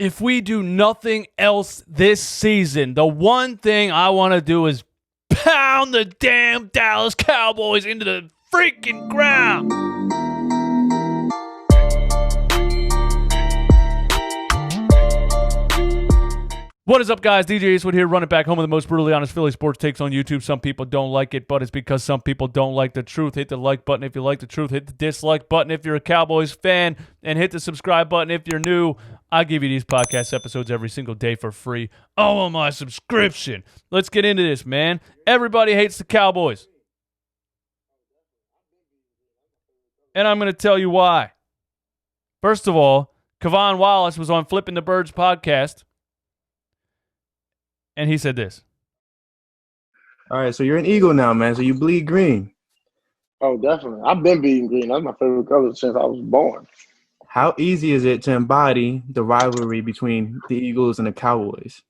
If we do nothing else this season, the one thing I want to do is pound the damn Dallas Cowboys into the freaking ground. What is up, guys? DJ Eastwood here, running back home with the most brutally honest Philly sports takes on YouTube. Some people don't like it, but it's because some people don't like the truth. Hit the like button if you like the truth. Hit the dislike button if you're a Cowboys fan. And hit the subscribe button if you're new. I give you these podcast episodes every single day for free. All on my subscription. Let's get into this, man. Everybody hates the Cowboys. And I'm going to tell you why. First of all, Wallace was on Flipping the Birds podcast. And he said this. All right, so you're an Eagle now, man. So you bleed green. Oh, definitely. I've been bleeding green. That's my favorite color since I was born. How easy is it to embody the rivalry between the Eagles and the Cowboys,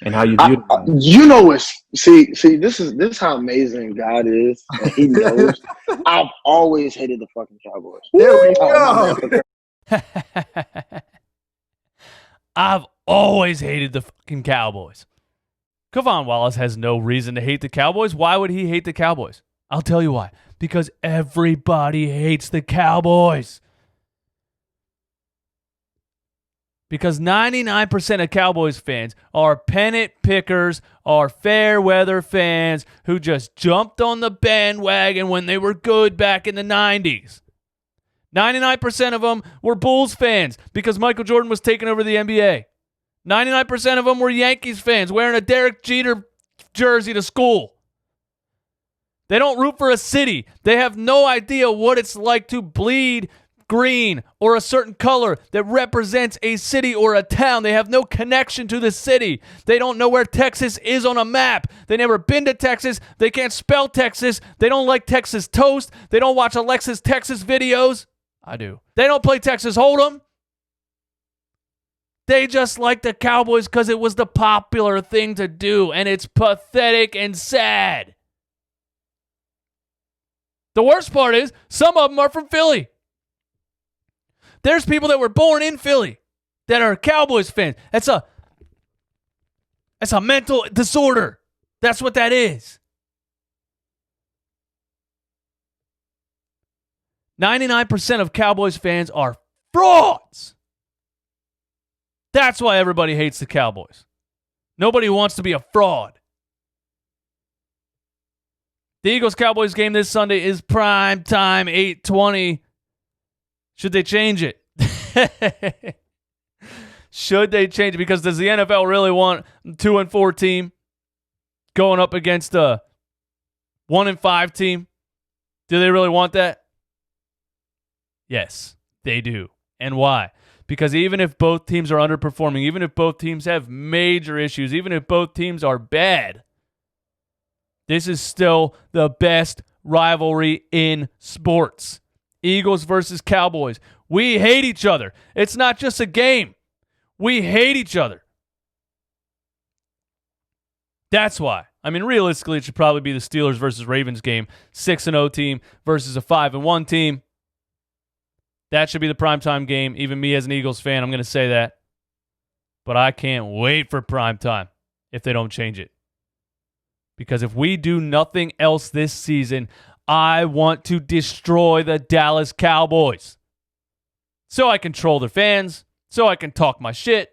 and how you view them? You know what? See. This is how amazing God is, and He knows. I've always hated the fucking Cowboys. There we go. I've always hated the fucking Cowboys. Kavon Wallace has no reason to hate the Cowboys. Why would he hate the Cowboys? I'll tell you why. Because everybody hates the Cowboys. Because 99% of Cowboys fans are pennant pickers, are fair weather fans who just jumped on the bandwagon when they were good back in the 90s. 99% of them were Bulls fans because Michael Jordan was taking over the NBA. 99% of them were Yankees fans wearing a Derek Jeter jersey to school. They don't root for a city. They have no idea what it's like to bleed green or a certain color that represents a city or a town. They have no connection to the city. They don't know where Texas is on a map. They never been to Texas. They can't spell Texas. They don't like Texas toast. They don't watch Alexis Texas videos. I do. They don't play Texas Hold'em. They just like the Cowboys because it was the popular thing to do, and it's pathetic and sad. The worst part is some of them are from Philly. There's people that were born in Philly that are Cowboys fans. That's a mental disorder. That's what that is. 99% of Cowboys fans are frauds. That's why everybody hates the Cowboys. Nobody wants to be a fraud. The Eagles-Cowboys game this Sunday is prime time, 8:20. Should they change it? Should they change it? Because does the NFL really want a 2-4 team going up against a 1-5 team? Do they really want that? Yes, they do. And why? Because even if both teams are underperforming, even if both teams have major issues, even if both teams are bad, this is still the best rivalry in sports. Eagles versus Cowboys. We hate each other. It's not just a game. We hate each other. That's why. I mean, realistically, it should probably be the Steelers versus Ravens game. 6-0 team versus a 5-1 team. That should be the primetime game. Even me as an Eagles fan, I'm going to say that. But I can't wait for primetime if they don't change it. Because if we do nothing else this season, I want to destroy the Dallas Cowboys. So I can troll their fans. So I can talk my shit.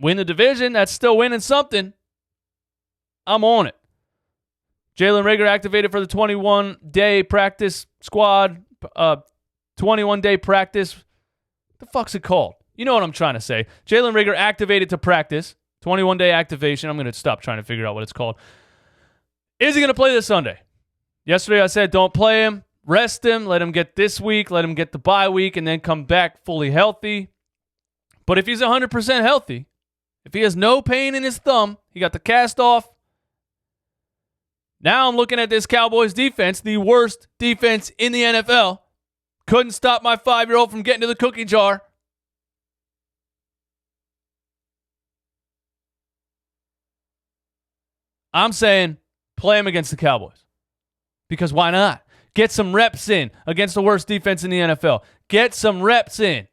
Win the division, that's still winning something. I'm on it. Jalen Reagor activated for the 21-day practice squad. 21-day practice. What the fuck's it called? You know what I'm trying to say. Jalen Reagor activated to practice. 21-day activation. I'm going to stop trying to figure out what it's called. Is he going to play this Sunday? Yesterday I said don't play him. Rest him. Let him get this week. Let him get the bye week and then come back fully healthy. But if he's 100% healthy, if he has no pain in his thumb, he got the cast off. Now I'm looking at this Cowboys defense, the worst defense in the NFL. Couldn't stop my 5-year-old from getting to the cookie jar. I'm saying play him against the Cowboys. Because why not? Get some reps in against the worst defense in the NFL. Get some reps in.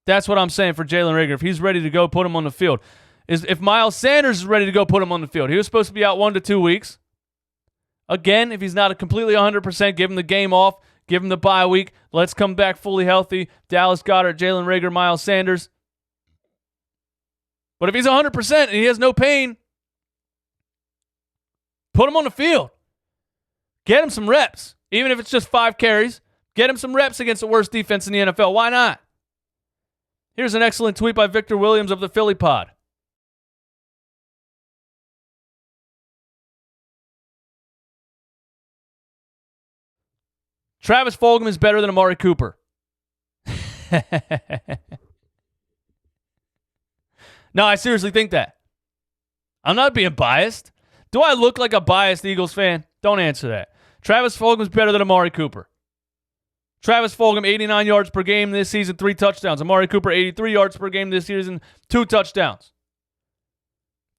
That's what I'm saying for Jalen Reagor. If he's ready to go, put him on the field. If Miles Sanders is ready to go, put him on the field. He was supposed to be out 1 to 2 weeks. Again, if he's not completely 100%, give him the game off. Give him the bye week. Let's come back fully healthy. Dallas Goedert, Jalen Reagor, Miles Sanders. But if he's 100% and he has no pain, put him on the field. Get him some reps. Even if it's just 5 carries, get him some reps against the worst defense in the NFL. Why not? Here's an excellent tweet by Victor Williams of the Philly Pod. Travis Fulgam is better than Amari Cooper. No, I seriously think that. I'm not being biased. Do I look like a biased Eagles fan? Don't answer that. Travis Fulgham is better than Amari Cooper. Travis Fulgham, 89 yards per game this season, 3 touchdowns. Amari Cooper, 83 yards per game this season, 2 touchdowns.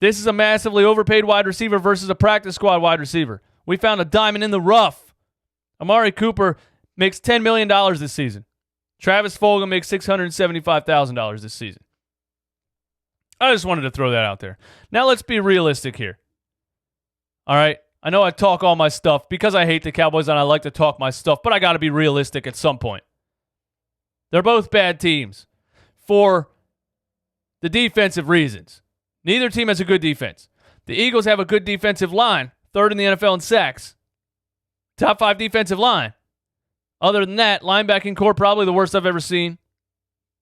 This is a massively overpaid wide receiver versus a practice squad wide receiver. We found a diamond in the rough. Amari Cooper makes $10 million this season. Travis Fulgham makes $675,000 this season. I just wanted to throw that out there. Now let's be realistic here. All right? I know I talk all my stuff because I hate the Cowboys and I like to talk my stuff, but I got to be realistic at some point. They're both bad teams for the defensive reasons. Neither team has a good defense. The Eagles have a good defensive line, 3rd in the NFL in sacks. Top 5 defensive line. Other than that, linebacking core probably the worst I've ever seen.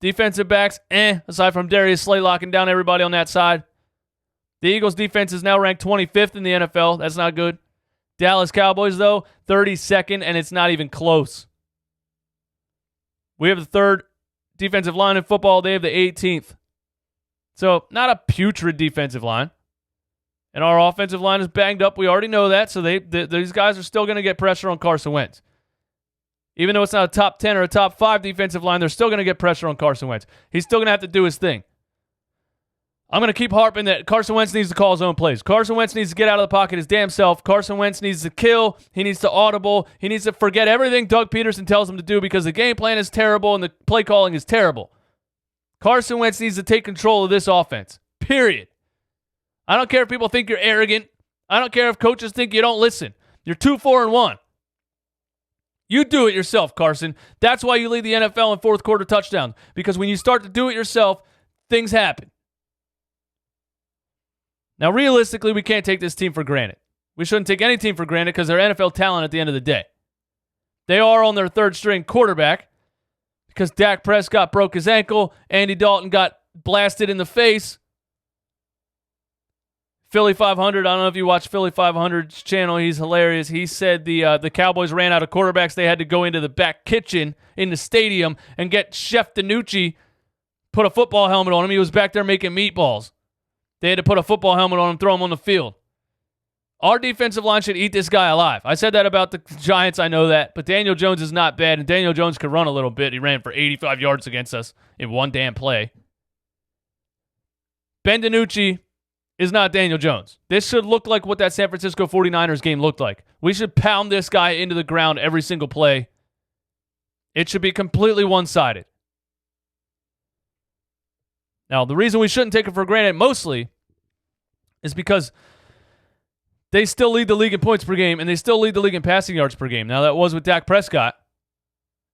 Defensive backs, aside from Darius Slay locking down everybody on that side. The Eagles' defense is now ranked 25th in the NFL. That's not good. Dallas Cowboys, though, 32nd, and it's not even close. We have the 3rd defensive line in football. They have the 18th. So, not a putrid defensive line. And our offensive line is banged up. We already know that. So these guys are still going to get pressure on Carson Wentz. Even though it's not a top 10 or a top 5 defensive line, they're still going to get pressure on Carson Wentz. He's still going to have to do his thing. I'm going to keep harping that Carson Wentz needs to call his own plays. Carson Wentz needs to get out of the pocket his damn self. Carson Wentz needs to kill. He needs to audible. He needs to forget everything Doug Peterson tells him to do because the game plan is terrible and the play calling is terrible. Carson Wentz needs to take control of this offense. Period. I don't care if people think you're arrogant. I don't care if coaches think you don't listen. You're 2-4-1. You do it yourself, Carson. That's why you lead the NFL in fourth quarter touchdowns. Because when you start to do it yourself, things happen. Now, realistically, we can't take this team for granted. We shouldn't take any team for granted because they're NFL talent at the end of the day. They are on their 3rd string quarterback because Dak Prescott broke his ankle. Andy Dalton got blasted in the face. Philly 500, I don't know if you watch Philly 500's channel. He's hilarious. He said the Cowboys ran out of quarterbacks. They had to go into the back kitchen in the stadium and get Chef DiNucci, put a football helmet on him. He was back there making meatballs. They had to put a football helmet on him, throw him on the field. Our defensive line should eat this guy alive. I said that about the Giants, I know that. But Daniel Jones is not bad, and Daniel Jones could run a little bit. He ran for 85 yards against us in one damn play. Ben DiNucci is not Daniel Jones. This should look like what that San Francisco 49ers game looked like. We should pound this guy into the ground every single play. It should be completely one-sided. Now, the reason we shouldn't take it for granted mostly is because they still lead the league in points per game and they still lead the league in passing yards per game. Now, that was with Dak Prescott,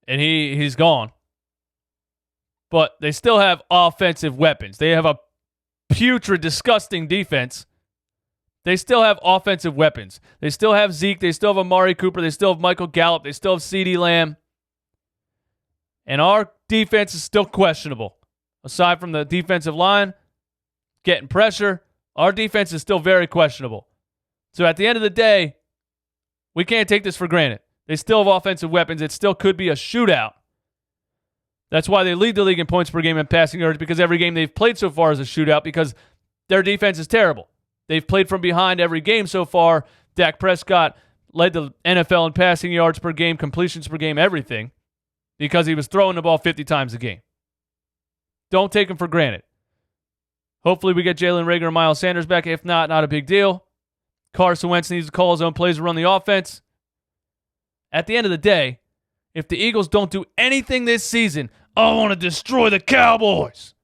and he's gone. But they still have offensive weapons. They have a putrid, disgusting defense. They still have offensive weapons. They still have Zeke. They still have Amari Cooper. They still have Michael Gallup. They still have CeeDee Lamb. And our defense is still questionable. Aside from the defensive line getting pressure, our defense is still very questionable. So at the end of the day, we can't take this for granted. They still have offensive weapons. It still could be a shootout. That's why they lead the league in points per game and passing yards, because every game they've played so far is a shootout because their defense is terrible. They've played from behind every game so far. Dak Prescott led the NFL in passing yards per game, completions per game, everything, because he was throwing the ball 50 times a game. Don't take him for granted. Hopefully we get Jalen Reagor and Miles Sanders back. If not, not a big deal. Carson Wentz needs to call his own plays to run the offense. At the end of the day, if the Eagles don't do anything this season I want to destroy the Cowboys.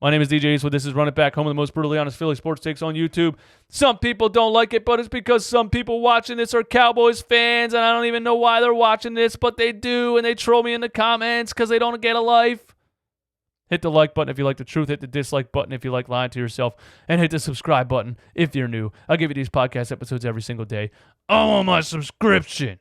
My name is DJ Eastwood. This is Run It Back, home of the most brutally honest Philly sports takes on YouTube. Some people don't like it, but it's because some people watching this are Cowboys fans, and I don't even know why they're watching this, but they do, and they troll me in the comments because they don't get a life. Hit the like button if you like the truth. Hit the dislike button if you like lying to yourself. And hit the subscribe button if you're new. I'll give you these podcast episodes every single day. I want my subscription.